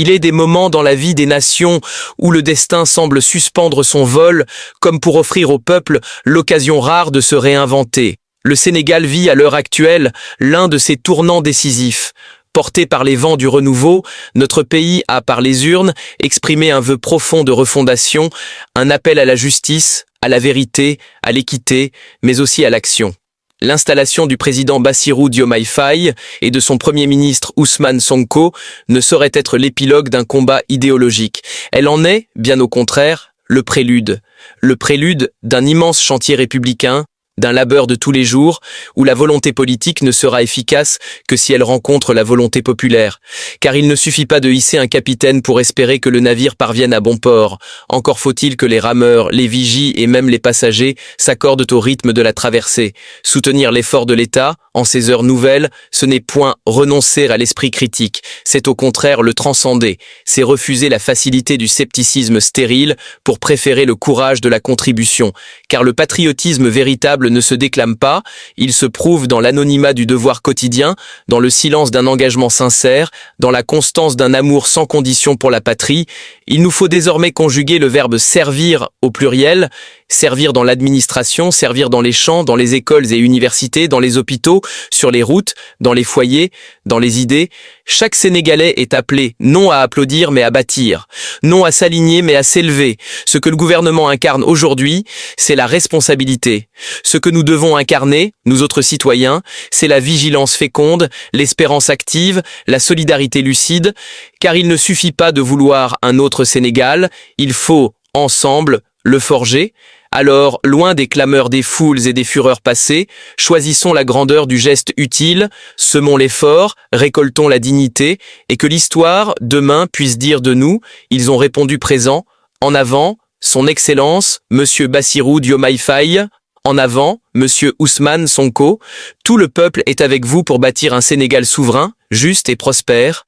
Il est des moments dans la vie des nations où le destin semble suspendre son vol, comme pour offrir au peuple l'occasion rare de se réinventer. Le Sénégal vit à l'heure actuelle l'un de ces tournants décisifs. Porté par les vents du renouveau, notre pays a, par les urnes, exprimé un vœu profond de refondation, un appel à la justice, à la vérité, à l'équité, mais aussi à l'action. L'installation du président Bassirou Diomaye Faye et de son premier ministre Ousmane Sonko ne saurait être l'épilogue d'un combat idéologique. Elle en est, bien au contraire, le prélude. Le prélude d'un immense chantier républicain, d'un labeur de tous les jours, où la volonté politique ne sera efficace que si elle rencontre la volonté populaire. Car il ne suffit pas de hisser un capitaine pour espérer que le navire parvienne à bon port. Encore faut-il que les rameurs, les vigies et même les passagers s'accordent au rythme de la traversée. Soutenir l'effort de l'État, en ces heures nouvelles, ce n'est point renoncer à l'esprit critique, c'est au contraire le transcender. C'est refuser la facilité du scepticisme stérile pour préférer le courage de la contribution. Car le patriotisme véritable ne se déclame pas, il se prouve dans l'anonymat du devoir quotidien, dans le silence d'un engagement sincère, dans la constance d'un amour sans condition pour la patrie. Il nous faut désormais conjuguer le verbe servir au pluriel, servir dans l'administration, servir dans les champs, dans les écoles et universités, dans les hôpitaux, sur les routes, dans les foyers, dans les idées. Chaque Sénégalais est appelé non à applaudir mais à bâtir, non à s'aligner mais à s'élever. Ce que le gouvernement incarne aujourd'hui, c'est la responsabilité. Ce que nous devons incarner, nous autres citoyens, c'est la vigilance féconde, l'espérance active, la solidarité lucide, car il ne suffit pas de vouloir un autre Sénégal, il faut, ensemble, le forger. Alors, loin des clameurs des foules et des fureurs passées, choisissons la grandeur du geste utile, semons l'effort, récoltons la dignité, et que l'histoire, demain, puisse dire de nous, ils ont répondu présent, en avant, son Excellence, Monsieur Bassirou Diomaye Faye, en avant, Monsieur Ousmane Sonko, tout le peuple est avec vous pour bâtir un Sénégal souverain, juste et prospère.